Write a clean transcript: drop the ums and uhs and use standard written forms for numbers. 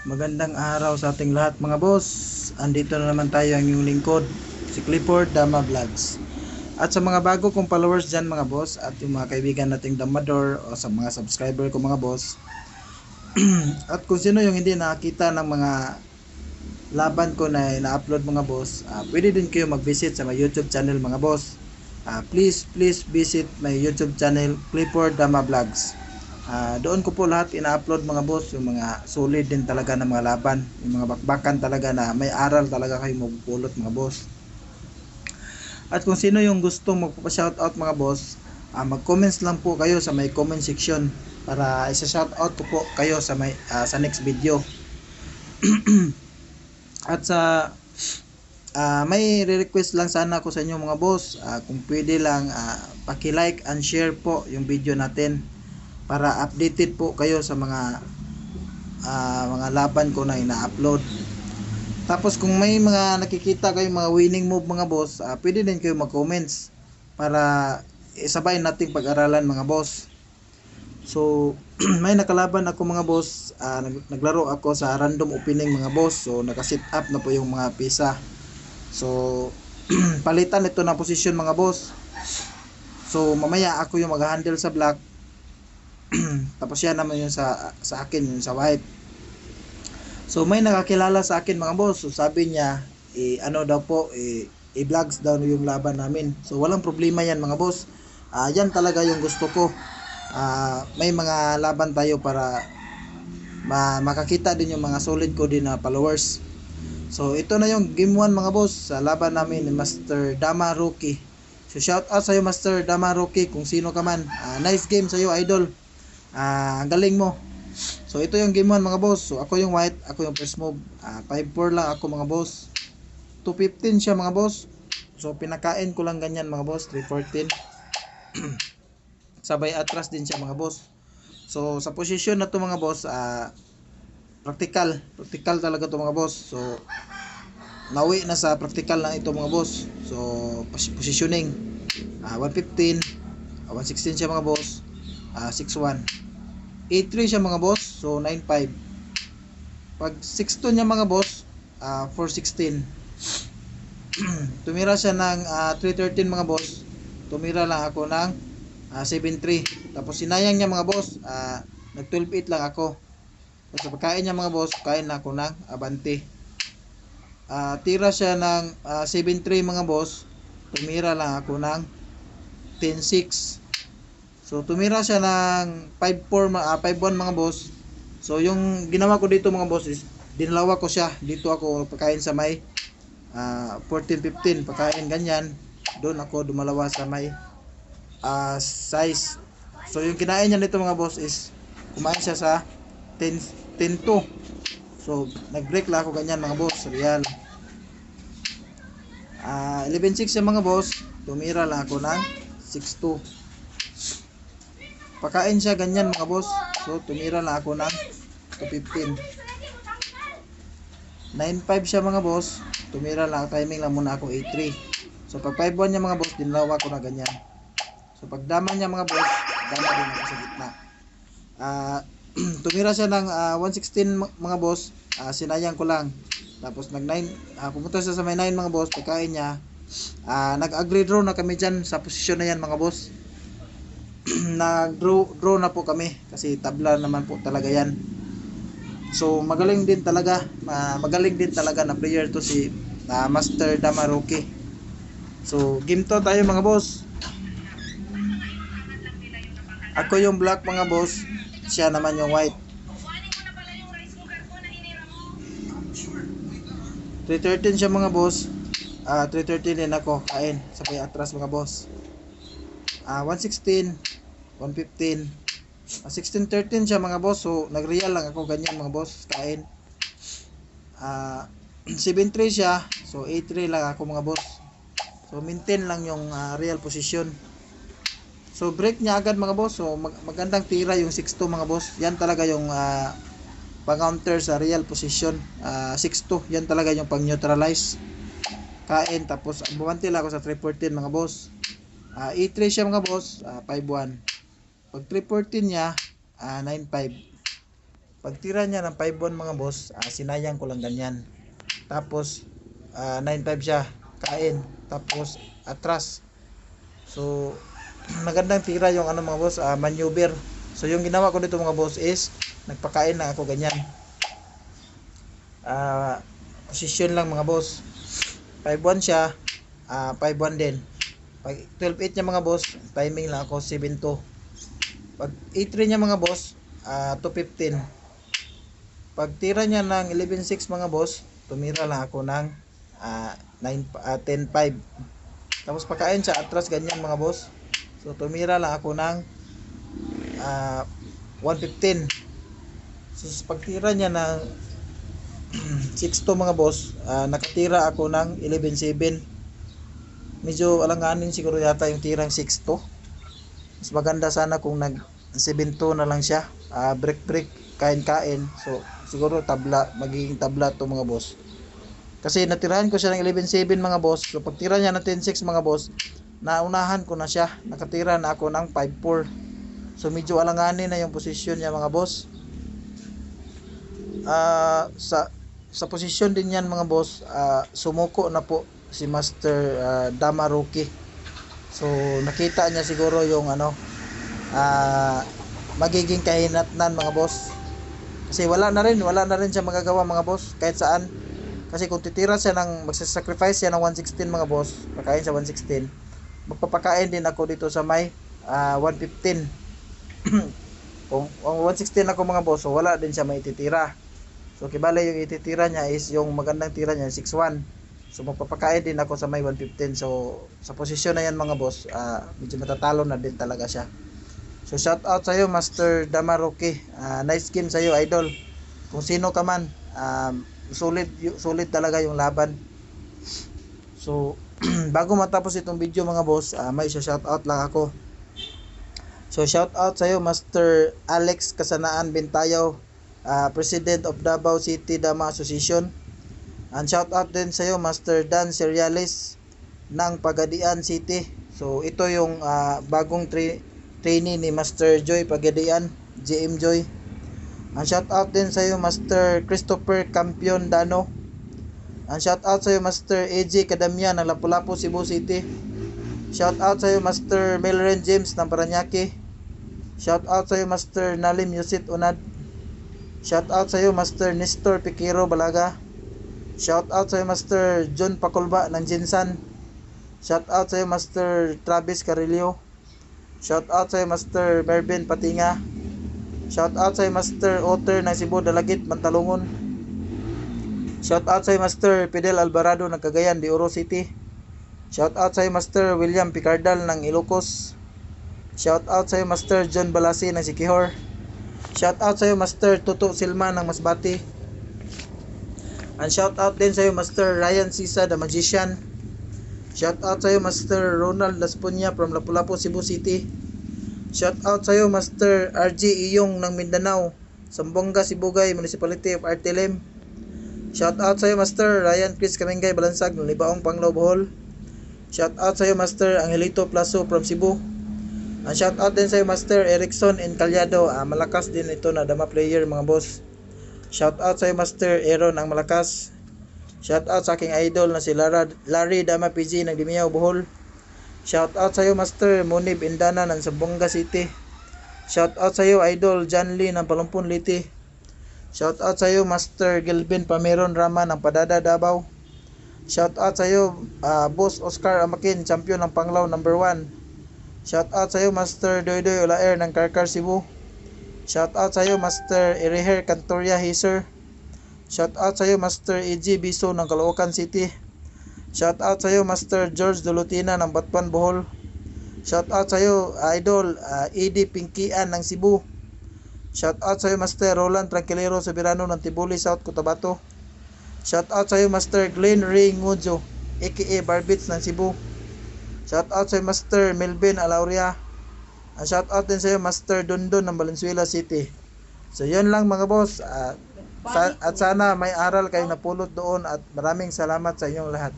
Magandang araw sa ating lahat mga boss. Andito na naman tayo ang inyong lingkod, si Clifford Dama Vlogs. At sa mga bago kong followers dyan mga boss, at yung mga kaibigan nating Damador o sa mga subscriber ko mga boss, at kung sino yung hindi nakakita ng mga laban ko na ina-upload mga boss, pwede din kayo mag-visit sa my YouTube channel mga boss. Please visit my YouTube channel, Clifford Dama Vlogs. Doon ko po lahat ina-upload mga boss, yung mga solid din talaga na mga laban, yung mga bakbakan talaga na may aral talaga kayo magpupulot mga boss. At kung sino yung gusto magpa-shoutout mga boss, mag-comments lang po kayo sa may comment section para isa-shoutout ko po kayo sa may sa next video. At sa may re-request lang sana ako sa inyo mga boss, kung pwede lang paki-like and share po yung video natin para updated po kayo sa mga laban ko na ina-upload. Tapos kung may mga nakikita kayo mga winning move mga boss, pwede din kayo mag-comments para isabay nating pag-aralan mga boss. So may nakalaban ako mga boss, naglaro ako sa random opening mga boss. So naka-set up na po yung mga pisa. So palitan ito na position mga boss. So mamaya ako yung mag-handle sa black. Tapos yan naman yung sa akin, yung sa white. So may nakakilala sa akin mga boss. So sabi niya, ano daw po, i-vlogs daw yung laban namin. So walang problema yan mga boss. Yan talaga yung gusto ko. May mga laban tayo para makakita din yung mga solid ko din na followers. So ito na yung game 1 mga boss sa laban namin ni Master Dama Rookie. So shout out sa iyo Master Dama Rookie kung sino ka man. Nice game sa iyo idol. Ang galing mo. So ito yung game 1 mga boss. So ako yung white, ako yung first move. 5-4 lang ako mga boss. 215 siya mga boss. So pinakain ko lang ganyan mga boss, 314. Sabay atras din siya mga boss. So sa position na to mga boss, practical talaga to mga boss. So nawi na sa practical lang ito mga boss. So positioning 115, 116 siya mga boss, 61, 83 siya mga boss. So 95. Pag 62 niya mga boss, 416. Tumira siya ng 313 mga boss. Tumira lang ako ng 73. Tapos sinayang niya mga boss, nag 12-8 lang ako. Sa pagkain niya mga boss, kain na ako ng abante. Tira siya ng 7-3 mga boss. Tumira lang ako ng 10-6. So tumira siya ng 5-4, 5-1 mga boss. So yung ginawa ko dito mga boss is dinalawa ko siya. Dito ako pagkain sa may 14-15, pagkain ganyan. Doon ako dumalawa sa may size. So yung kinain niya nito mga boss is kumain siya sa 10-2. So nag-break lang ako ganyan mga boss, real. 11-6 yung mga boss. Tumira lang ako ng 6-2. Pakain siya ganyan mga boss. So tumira lang ako ng 215. 9-5 siya mga boss. Tumira lang, timing lang muna ako 8-3. So pag 5-1 niya mga boss, dinalawa ko na ganyan. So pag dama niya mga boss, dama din ako sa gitna. Tumira siya ng 116 mga boss. Sinayang ko lang. Tapos nag 9, pumunta siya sa may 9 mga boss. Pagkain niya, nag-agree draw na kami dyan sa posisyon na yan mga boss. Nag-draw na po kami kasi tabla naman po talaga yan. So magaling din talaga na player to si Master Dama Rookie. So game to tayo mga boss. Ako yung black mga boss, siya naman yung white. 313 siya mga boss. 313 din ako, kain sabay atras mga boss. 116, 115, 16-13 siya mga boss. So nagreal lang ako ganyan mga boss, kain. 7-3 siya. So 8-3 lang ako mga boss. So maintain lang yung real position. So break niya agad mga boss. So magandang tira yung 6-2 mga boss. Yan talaga yung pang-counter sa real position. 6-2, yan talaga yung pang-neutralize. Kain, tapos bumanti lang ako sa 314 mga boss. 8-3 siya mga boss, 5-1. Pag 314 niya, 9-5. Pag tira niya ng 5-1 mga boss, sinayang ko lang ganyan. Tapos 9-5 siya, kain. Tapos atras. So magandang tira yung ano mga boss, maneuver. So yung ginawa ko dito mga boss is nagpakain lang ako ganyan. Position lang mga boss. 5-1 siya, 5-1 din. Pag 12-8 niya mga boss, timing lang ako 7-2. Pag 8-3 niya mga boss, 2-15. Pag tira niya ng 11-6 mga boss, tumira lang ako ng 10-5. Tapos pagkain siya atras ganyan mga boss. So tumira lang ako ng 115. So pag tira niya ng 6-2 mga boss, nakatira ako ng 11-7. Medyo alanganin siguro yata yung tirang 6-2. Mas maganda sana kung nag 7-2 na lang siya. Break kain. So siguro magiging tabla to mga boss. Kasi natirahan ko siya ng 11-7 mga boss. So pag tira niya ng 10-6 mga boss, naunahan ko na siya. Nakatira na ako ng 5-4. So medyo alanganin na yung posisyon niya mga boss. Sa posisyon din yan mga boss, sumuko na po si Master Damaruki. So nakita niya siguro yung magiging kahinatnan mga boss. Kasi wala na rin siya magagawa mga boss kahit saan. Kasi kung titira siya magsasacrifice siya ng 116 mga boss, pakain sa 116, magpapakain din ako dito sa may 115. Kung 116 ako mga boss, so wala din siya maititira. So kibala yung ititira niya is yung magandang tira niya 6-1. So magpapakain din ako sa may 115. So sa posisyon na yan mga boss, medyo matatalo na din talaga siya. So shout out sa iyo Master Damaruki. Nice game sa iyo idol. Kung sino ka man, sulit talaga yung laban. So bago matapos itong video mga boss, may shout out lang ako. So shout out sa iyo Master Alex Kasanaan Bentayaw, President of Davao City Dama Association. And shout out din sa iyo Master Dan Seriales ng Pagadian City. So ito yung bagong trainee ni Master Joy Pagadian, JM Joy. And shout out din sa iyo Master Christopher Campion Dano. And shout out sa iyo Master AJ Kadamyan ng Lapu-Lapu Cebu City. Shout out sa iyo Master Melren James ng Paranaque. Shout out sa iyo Master Nalim Yusit Unad. Shout out sa iyo Master Nestor Piquero Balaga. Shout out sa iyo Master John Pakulba ng Jinsan. Shout out sa iyo Master Travis Carillo. Shout out sa iyo Master Mervin Patinga. Shout out sa iyo Master Otter ng Cebu Dalagit Mantalungon. Shout out sa iyo Master Fidel Alvarado ng Cagayan de Oro City. Shout out sa iyo Master William Picardal ng Ilocos. Shout out sa iyo Master John Balasi ng Siquijor. Shout out sa iyo Master Tuto Silma ng Masbati. And shout out din sa iyo Master Ryan Sisa the Magician. Shout out sa iyo Master Ronald Laspunya from Lapu-Lapu Cebu City. Shout out sa iyo Master RG Iyong ng Mindanao, Sambonga Sibugay Municipality of Artilem. Shout out sa iyo Master Ryan Chris Kamengay Balansag ng Libaong Panglao Bohol. Shout out sa iyo Master Angelito Plaso from Cebu. And shout out din sa iyo Master Erickson Encaliado, malakas din ito na dama player mga boss. Shout out sa iyo Master Aaron ang malakas. Shout out sa aking idol na si Larry Dama PG ng Dimiao Bohol. Shout out sa iyo Master Munib Indana ng Sambonga City. Shout out sa iyo idol John Lee ng Palumpon Liti. Shout out sa iyo Master Gilbin Pameron Rama ng Padada Davao. Shout out sa iyo Boss Oscar Amakin, champion ng Panglao number 1. Shout out sa iyo Master Doydoy Olaer ng Karkar Cebu. Shout out sa iyo Master Iriher Cantoria Hiser. Shout out sa iyo Master EG Biso ng Caloocan City. Shout out sa iyo Master George Dulutina ng Batpan Bohol. Shout out sa iyo idol ED Pinkian ng Cebu. Shout out sa iyo Master Roland Tranquilero Soberano ng Tibuli South Cotabato. Shout out sa iyo Master Glenn Ray Ngudzo aka Barbits ng Cebu. Shout out sa iyo Master Melvin Alauria. Shout out din sa iyo Master Dondon ng Valenzuela City. So yun lang mga boss, at sana may aral kayo napulot doon at maraming salamat sa inyong lahat.